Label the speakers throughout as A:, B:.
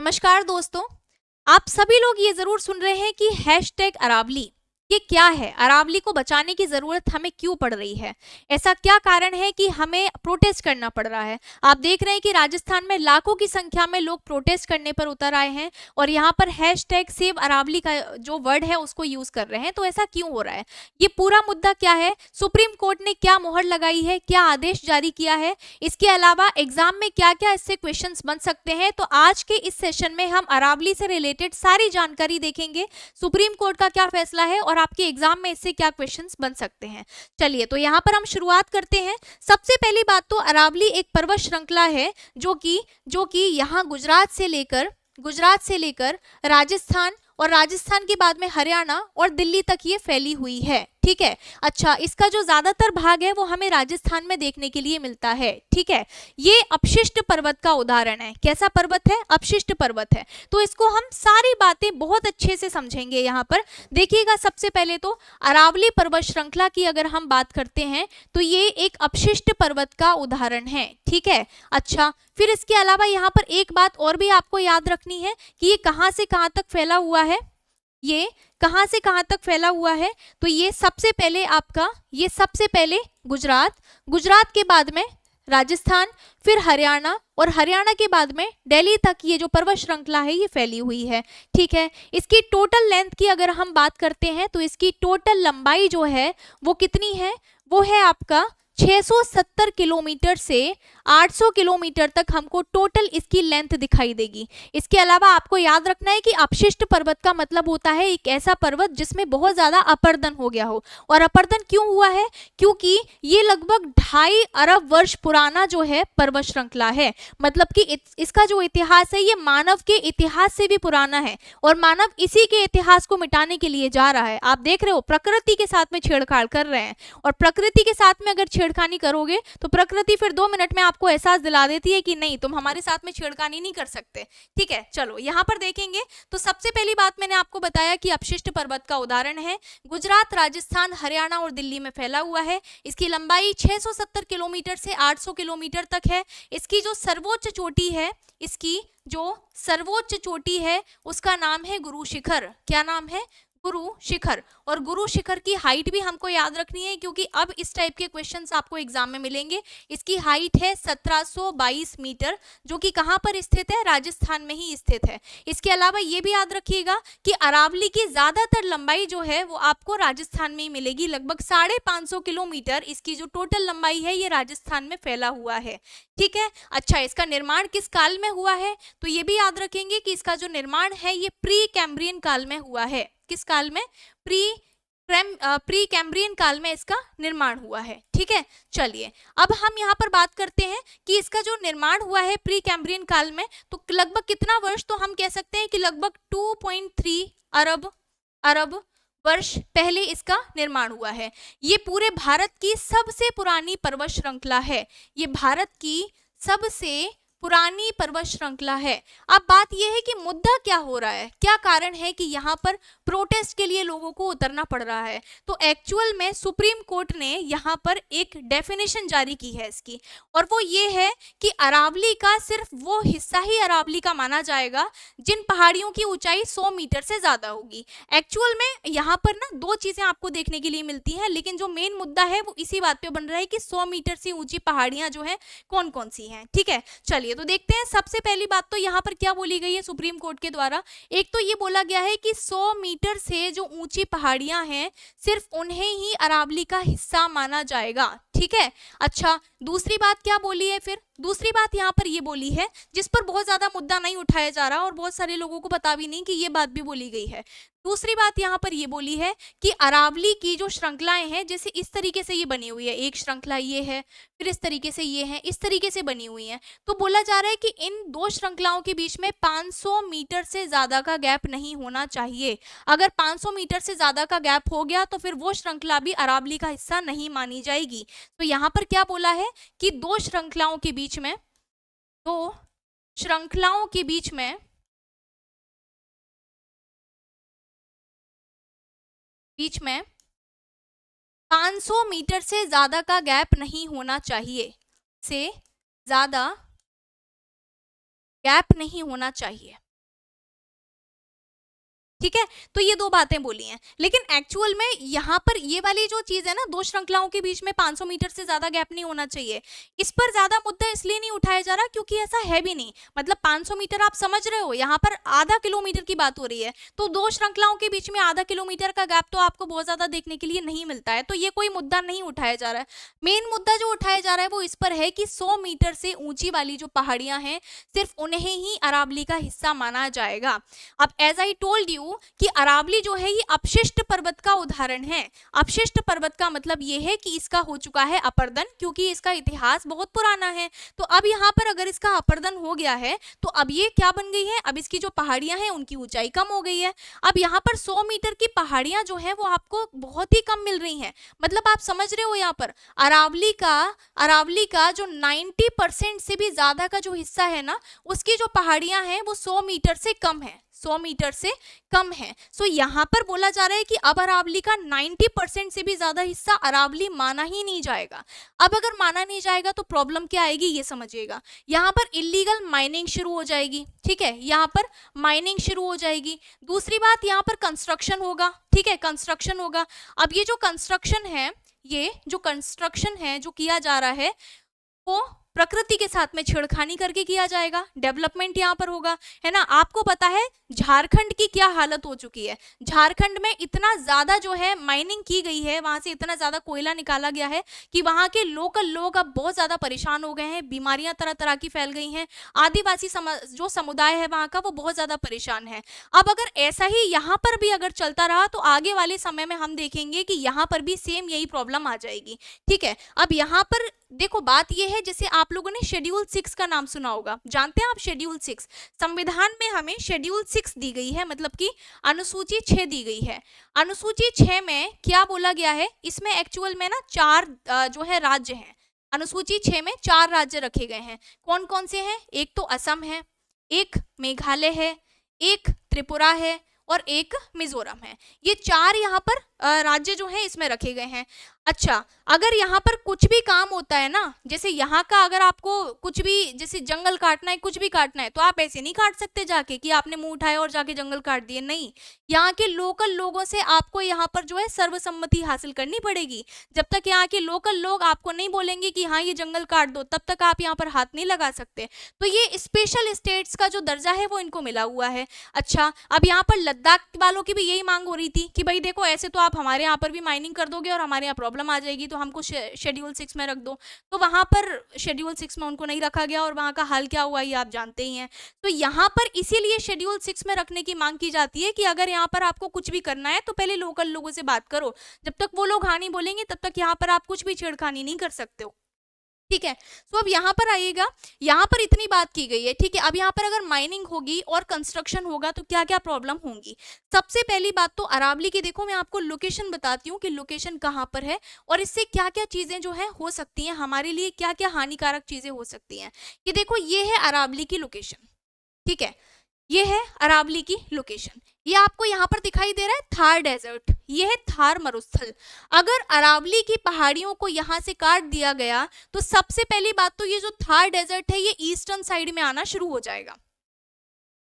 A: नमस्कार दोस्तों, आप सभी लोग ये जरूर सुन रहे हैं कि हैशटैग अरावली ये क्या है, अरावली को बचाने की जरूरत हमें क्यों पड़ रही है, ऐसा क्या कारण है कि हमें प्रोटेस्ट करना पड़ रहा है। आप देख रहे हैं कि राजस्थान में लाखों की संख्या में लोग प्रोटेस्ट करने पर उतर आए हैं और यहाँ पर हैशटैग सेव अरावली का जो वर्ड है उसको यूज कर रहे हैं। तो ऐसा क्यों हो रहा है, ये पूरा मुद्दा क्या है, सुप्रीम कोर्ट ने क्या मोहर लगाई है, क्या आदेश जारी किया है, इसके अलावा एग्जाम में क्या क्या इससे क्वेश्चंस बन सकते हैं। तो आज के इस सेशन में हम अरावली से रिलेटेड सारी जानकारी देखेंगे, सुप्रीम कोर्ट का क्या फैसला है और आपके एग्जाम में इससे क्या क्वेश्चंस बन सकते हैं। चलिए तो यहाँ पर हम शुरुआत करते हैं। सबसे पहली बात तो अरावली एक पर्वत श्रृंखला है जो कि यहाँ गुजरात से लेकर राजस्थान और राजस्थान के बाद में हरियाणा और दिल्ली तक ये फैली हुई है। ठीक है, अच्छा, इसका जो ज्यादातर भाग है वो हमें राजस्थान में देखने के लिए मिलता है। ठीक है, ये अपशिष्ट पर्वत का उदाहरण है। कैसा पर्वत है? अपशिष्ट पर्वत है। तो इसको हम सारी बातें बहुत अच्छे से समझेंगे। यहाँ पर देखिएगा, सबसे पहले तो अरावली पर्वत श्रृंखला की अगर हम बात करते हैं तो ये एक अपशिष्ट पर्वत का उदाहरण है। ठीक है, अच्छा, फिर इसके अलावा यहाँ पर एक बात और भी आपको याद रखनी है कि ये कहाँ से कहाँ तक फैला हुआ है, ये कहां से कहां तक फैला हुआ है। तो ये सबसे पहले गुजरात के बाद में राजस्थान, फिर हरियाणा और हरियाणा के बाद में दिल्ली तक ये जो पर्वत श्रृंखला है ये फैली हुई है। ठीक है, इसकी टोटल लेंथ की अगर हम बात करते हैं तो इसकी टोटल लंबाई जो है वो कितनी है, वो है आपका 670 किलोमीटर से 800 किलोमीटर तक हमको टोटल इसकी लेंथ दिखाई देगी। इसके अलावा आपको याद रखना है कि अपशिष्ट पर्वत का मतलब होता है एक ऐसा पर्वत जिसमें बहुत ज्यादा अपरदन हो गया हो। और अपरदन क्यों हुआ है? क्योंकि ये लगभग 2.5 अरब वर्ष पुराना जो है पर्वत श्रृंखला है। मतलब कि इसका जो इतिहास है ये मानव के इतिहास से भी पुराना है और मानव इसी के इतिहास को मिटाने के लिए जा रहा है। आप देख रहे हो, प्रकृति के साथ में छेड़छाड़ कर रहे हैं और प्रकृति के साथ में अगर छेड़खानी करोगे तो प्रकृति फिर 2 मिनट में आपको एहसास दिला देती है कि नहीं, तुम हमारे साथ में छेड़खानी नहीं कर सकते। ठीक है, चलो यहाँ पर देखेंगे तो सबसे पहली बात मैंने आपको बताया कि अपशिष्ट पर्वत का उदाहरण है, गुजरात, राजस्थान, हरियाणा और दिल्ली में फैला हुआ है। इसकी लंबाई 670 किलोमीटर से 800 किलोमीटर तक है। इसकी जो सर्वोच्च चोटी है उसका नाम है गुरु शिखर। क्या नाम है? गुरु शिखर। और गुरु शिखर की हाइट भी हमको याद रखनी है क्योंकि अब इस टाइप के क्वेश्चंस आपको एग्जाम में मिलेंगे। इसकी हाइट है 1722 मीटर, जो कि कहां पर स्थित है? राजस्थान में ही स्थित है। इसके अलावा ये भी याद रखिएगा कि अरावली की ज्यादातर लंबाई जो है वो आपको राजस्थान में ही मिलेगी। लगभग 550 किलोमीटर इसकी जो टोटल लंबाई है ये राजस्थान में फैला हुआ है। ठीक है, अच्छा, इसका निर्माण किस काल में हुआ है? तो ये भी याद रखेंगे कि इसका जो निर्माण है ये प्री कैम्ब्रियन काल में हुआ है। किस काल में? प्री कैम्ब्रियन काल में इसका निर्माण हुआ है। ठीक है, चलिए अब हम यहाँ पर बात करते हैं कि इसका जो निर्माण हुआ है प्री कैम्ब्रियन काल में, तो लगभग कितना वर्ष, तो हम कह सकते हैं कि लगभग 2.3 अरब वर्ष पहले इसका निर्माण हुआ है। ये पूरे भारत की सबसे पुरानी पर्वत श्रृंखला है। ये भारत की सबसे पुरानी पर्वत श्रृंखला है। अब बात यह है कि मुद्दा क्या हो रहा है, क्या कारण है कि यहाँ पर प्रोटेस्ट के लिए लोगों को उतरना पड़ रहा है। तो एक्चुअल में सुप्रीम कोर्ट ने यहाँ पर एक डेफिनेशन जारी की है इसकी, और वो ये है कि अरावली का सिर्फ वो हिस्सा ही अरावली का माना जाएगा जिन पहाड़ियों की ऊंचाई 100 मीटर से ज्यादा होगी। एक्चुअल में यहाँ पर ना 2 चीजें आपको देखने के लिए मिलती हैं, लेकिन जो मेन मुद्दा है वो इसी बात पे बन रहा है कि 100 मीटर से ऊंची पहाड़ियां जो है कौन कौन सी हैं। ठीक है, चलिए तो देखते हैं। सबसे पहली बात तो यहाँ पर क्या बोली गई है सुप्रीम कोर्ट के द्वारा, एक तो ये बोला गया है कि 100 मीटर से जो ऊंची पहाड़ियां हैं सिर्फ उन्हें ही अरावली का हिस्सा माना जाएगा। ठीक है, अच्छा, दूसरी बात क्या बोली है? फिर दूसरी बात यहाँ पर ये बोली है जिस पर बहुत ज्यादा मुद्दा नहीं उठाया जा रहा और बहुत सारे लोगों को पता भी नहीं कि ये बात भी बोली गई है। दूसरी बात यहाँ पर ये बोली है कि अरावली की जो श्रृंखलाएं हैं, जैसे इस तरीके से ये बनी हुई है, एक श्रृंखला ये है, फिर इस तरीके से ये है, इस तरीके से बनी हुई है। तो बोला जा रहा है कि इन 2 श्रृंखलाओं के बीच में 500 मीटर से ज्यादा का गैप नहीं होना चाहिए। अगर 500 मीटर से ज्यादा का गैप हो गया तो फिर वो श्रृंखला भी अरावली का हिस्सा नहीं मानी जाएगी। तो यहाँ पर क्या बोला है कि 2 श्रृंखलाओं के बीच में 500 मीटर से ज्यादा का गैप नहीं होना चाहिए, से ज्यादा गैप नहीं होना चाहिए। ठीक है, तो ये दो बातें बोली हैं, लेकिन एक्चुअल में यहाँ पर ये वाली जो चीज है ना, दो श्रृंखलाओं के बीच में 500 मीटर से ज्यादा गैप नहीं होना चाहिए, इस पर ज्यादा मुद्दा इसलिए नहीं उठाया जा रहा क्योंकि ऐसा है भी नहीं। मतलब 500 मीटर आप समझ रहे हो, यहाँ पर आधा किलोमीटर की बात हो रही है, तो दो श्रृंखलाओं के बीच में आधा किलोमीटर का गैप तो आपको बहुत ज्यादा देखने के लिए नहीं मिलता है, तो ये कोई मुद्दा नहीं उठाया जा रहा है। मेन मुद्दा जो उठाया जा रहा है वो इस पर है कि 100 मीटर से ऊंची वाली जो पहाड़ियां हैं सिर्फ उन्हें ही अरावली का हिस्सा माना जाएगा। अब एज आई टोल्ड यू कि अरावली जो है ये अपशिष्ट पर्वत का उदाहरण है। अपशिष्ट पर्वत का मतलब ये है कि इसका हो चुका है अपर्दन, क्योंकि इसका इतिहास बहुत पुराना है। तो अब यहाँ पर अगर इसका अपर्दन हो गया है तो अब ये क्या बन गई है, अब इसकी जो पहाड़ियां हैं उनकी ऊंचाई कम हो गई है। अब यहाँ पर 100 मीटर की पहाड़ियां जो है वो आपको बहुत ही कम मिल रही हैं। मतलब आप समझ रहे हो, यहाँ पर अरावली का जो 90% से भी ज्यादा का जो हिस्सा है ना, उसकी जो पहाड़ियां हैं वो 100 मीटर से कम है, 100 मीटर से कम है। सो यहाँ पर बोला जा रहा है कि अब अरावली का 90% से भी ज्यादा हिस्सा अरावली माना ही नहीं जाएगा। अब अगर माना नहीं जाएगा तो प्रॉब्लम क्या आएगी ये समझिएगा। यहाँ पर इलीगल माइनिंग शुरू हो जाएगी, ठीक है, यहाँ पर माइनिंग शुरू हो जाएगी। दूसरी बात, यहाँ पर कंस्ट्रक्शन होगा, ठीक है, कंस्ट्रक्शन होगा। अब ये जो कंस्ट्रक्शन है, ये जो कंस्ट्रक्शन है जो किया जा रहा है वो प्रकृति के साथ में छेड़खानी करके किया जाएगा। डेवलपमेंट यहाँ पर होगा, है ना। आपको पता है झारखंड की क्या हालत हो चुकी है, झारखंड में इतना ज्यादा जो है माइनिंग की गई है, वहां से इतना ज्यादा कोयला निकाला गया है कि वहां के लोकल लोग अब बहुत ज्यादा परेशान हो गए हैं, बीमारियां तरह तरह की फैल गई हैं, आदिवासी जो समुदाय है वहां का वो बहुत ज्यादा परेशान है। अब अगर ऐसा ही यहाँ पर भी अगर चलता रहा तो आगे वाले समय में हम देखेंगे कि यहाँ पर भी सेम यही प्रॉब्लम आ जाएगी, ठीक है। अब यहाँ पर देखो बात यह है, जैसे आप लोगों ने शेड्यूल 6 का नाम सुना होगा, जानते हैं आप शेड्यूल 6? संविधान में हमें शेड्यूल 6 दी गई है, मतलब कि अनुसूची 6 दी गई है। अनुसूची 6 में क्या बोला गया है, इसमें एक्चुअल में ना 4 जो है राज्य हैं। अनुसूची 6 में 4 राज्य रखे गए हैं। कौन कौन से हैं? एक तो असम है, एक मेघालय है, एक त्रिपुरा है और एक मिजोरम है। ये 4 यहाँ पर राज्य जो है इसमें रखे गए हैं। अच्छा, अगर यहाँ पर कुछ भी काम होता है ना, जैसे यहाँ का अगर आपको कुछ भी जैसे जंगल काटना है, कुछ भी काटना है, तो आप ऐसे नहीं काट सकते जाके कि आपने मुंह उठाया और जाके जंगल काट दिए, नहीं। यहाँ के लोकल लोगों से आपको यहाँ पर जो है सर्वसम्मति हासिल करनी पड़ेगी। जब तक यहाँ के लोकल लोग आपको नहीं बोलेंगे कि हाँ ये जंगल काट दो, तब तक आप यहाँ पर हाथ नहीं लगा सकते। तो ये स्पेशल स्टेट्स का जो दर्जा है वो इनको मिला हुआ है। अच्छा, अब यहाँ पर लद्दाख वालों की भी यही मांग हो रही थी कि भाई देखो ऐसे तो आप हमारे यहाँ पर भी माइनिंग कर दोगे और हमारे यहाँ प्रॉब्लम आ जाएगी, तो हमको शेड्यूल 6 में रख दो। तो वहां पर शेड्यूल 6 में उनको नहीं रखा गया और वहां का हाल क्या हुआ ये आप जानते ही हैं। तो यहाँ पर इसीलिए शेड्यूल 6 में रखने की मांग की जाती है कि अगर यहाँ पर आपको कुछ भी करना है तो पहले लोकल लोगों से बात करो, जब तक वो लोग हाँ नहीं बोलेंगे तब तक यहाँ पर आप कुछ भी छेड़खानी नहीं कर सकते हो, ठीक है। तो अब यहाँ पर आइएगा, यहाँ पर इतनी बात की गई है, ठीक है। अब यहाँ पर अगर माइनिंग होगी और कंस्ट्रक्शन होगा तो क्या क्या प्रॉब्लम होंगी। सबसे पहली बात तो अरावली की, देखो मैं आपको लोकेशन बताती हूँ कि लोकेशन कहाँ पर है और इससे क्या क्या चीजें जो है हो सकती हैं, हमारे लिए क्या क्या हानिकारक चीजें हो सकती हैं। कि देखो ये है अरावली की लोकेशन, ठीक है, ये है अरावली की लोकेशन। ये आपको यहाँ पर दिखाई दे रहा है थार डेजर्ट, ये है थार मरुस्थल। अगर अरावली की पहाड़ियों को यहाँ से काट दिया गया तो सबसे पहली बात तो ये जो थार डेजर्ट है ये ईस्टर्न साइड में आना शुरू हो जाएगा।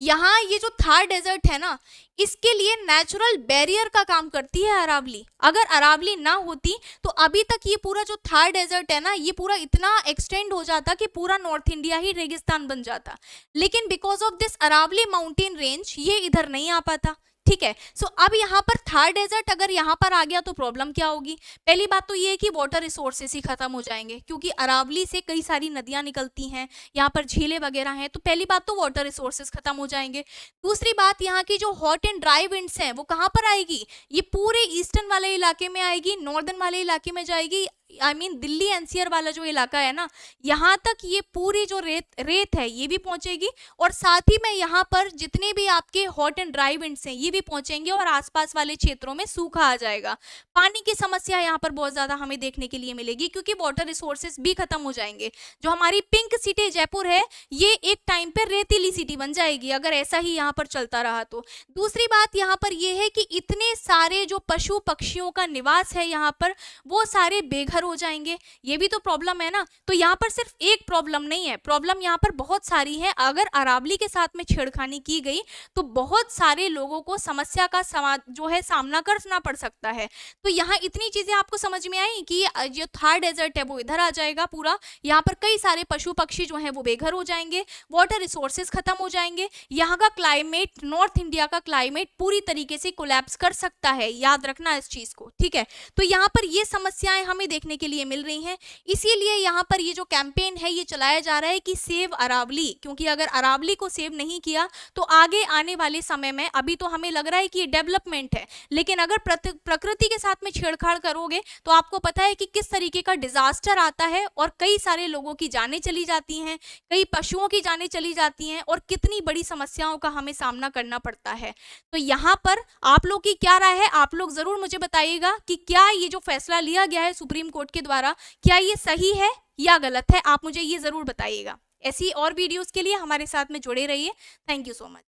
A: यहाँ ये जो थार डेजर्ट है ना, इसके लिए नेचुरल बैरियर का काम करती है अरावली। अगर अरावली ना होती तो अभी तक ये पूरा जो थार डेजर्ट है ना, ये पूरा इतना एक्सटेंड हो जाता कि पूरा नॉर्थ इंडिया ही रेगिस्तान बन जाता। लेकिन because of this Aravalli mountain range ये इधर नहीं आ पाता, ठीक है। सो अब यहाँ पर थार डेजर्ट अगर यहाँ पर आ गया तो प्रॉब्लम क्या होगी। पहली बात तो ये है कि वाटर रिसोर्सेस ही खत्म हो जाएंगे, क्योंकि अरावली से कई सारी नदियां निकलती हैं, यहाँ पर झीलें वगैरह हैं, तो पहली बात तो वाटर रिसोर्सेस खत्म हो जाएंगे। दूसरी बात, यहाँ की जो हॉट एंड ड्राई विंड्स हैं वो कहाँ पर आएगी, ये पूरे ईस्टर्न वाले इलाके में आएगी, नॉर्दर्न वाले इलाके में जाएगी। आई मीन दिल्ली एनसीआर वाला जो इलाका है ना, यहाँ तक ये पूरी जो रेत है ये भी पहुंचेगी और साथ ही में यहाँ पर जितने भी आपके हॉट एंड ड्राई विंड्स हैं ये भी पहुंचेंगे और आसपास वाले क्षेत्रों में सूखा आ जाएगा। पानी की समस्या यहाँ पर बहुत ज्यादा हमें देखने के लिए मिलेगी, क्योंकि वाटर रिसोर्सेस भी खत्म हो जाएंगे। जो हमारी पिंक सिटी जयपुर है ये एक टाइम पे रेतीली सिटी बन जाएगी अगर ऐसा ही यहाँ पर चलता रहा तो। दूसरी बात यहाँ पर यह है कि इतने सारे जो पशु पक्षियों का निवास है यहाँ पर वो सारे बेघर बेघर हो जाएंगे, ये भी तो प्रॉब्लम है ना। तो यहाँ पर सिर्फ एक प्रॉब्लम नहीं है, प्रॉब्लम यहाँ पर बहुत सारी है। अगर अरावली के साथ में छेड़खानी की गई तो बहुत सारे लोगों को समस्या का जो है सामना करना पड़ सकता है। तो यहाँ इतनी चीजें आपको समझ में आई कि जो थार डेजर्ट है वो इधर आ जाएगा पूरा, यहाँ पर कई सारे पशु पक्षी जो हैं वो बेघर हो जाएंगे, वाटर रिसोर्सेज खत्म हो जाएंगे, यहाँ का क्लाइमेट, नॉर्थ इंडिया का क्लाइमेट पूरी तरीके से कोलैप्स कर सकता है, याद रखना इस चीज को, ठीक है। तो यहाँ पर ये समस्याएं हमें देखने के लिए मिल रही हैं, इसीलिए यहाँ पर ये जो कैंपेन है ये चलाया जा रहा है कि सेव अरावली, क्योंकि अगर अरावली को सेव नहीं किया तो आगे आने वाले समय में, अभी तो हमें लग रहा है कि ये डेवलपमेंट है, लेकिन अगर प्रकृति के साथ में छेड़छाड़ करोगे तो आपको पता है कि किस तरीके का डिजास्टर आता है और कई सारे लोगों की जानें चली जाती हैं, कई पशुओं की जानें चली जाती हैं और कितनी बड़ी समस्याओं का हमें सामना करना पड़ता है। तो यहाँ पर आप लोग की क्या राय है, आप लोग जरूर मुझे बताइएगा कि क्या ये जो फैसला लिया गया है सुप्रीम कोर्ट के द्वारा, क्या ये सही है या गलत है, आप मुझे ये जरूर बताइएगा। ऐसी और वीडियोस के लिए हमारे साथ में जुड़े रहिए। Thank you so much.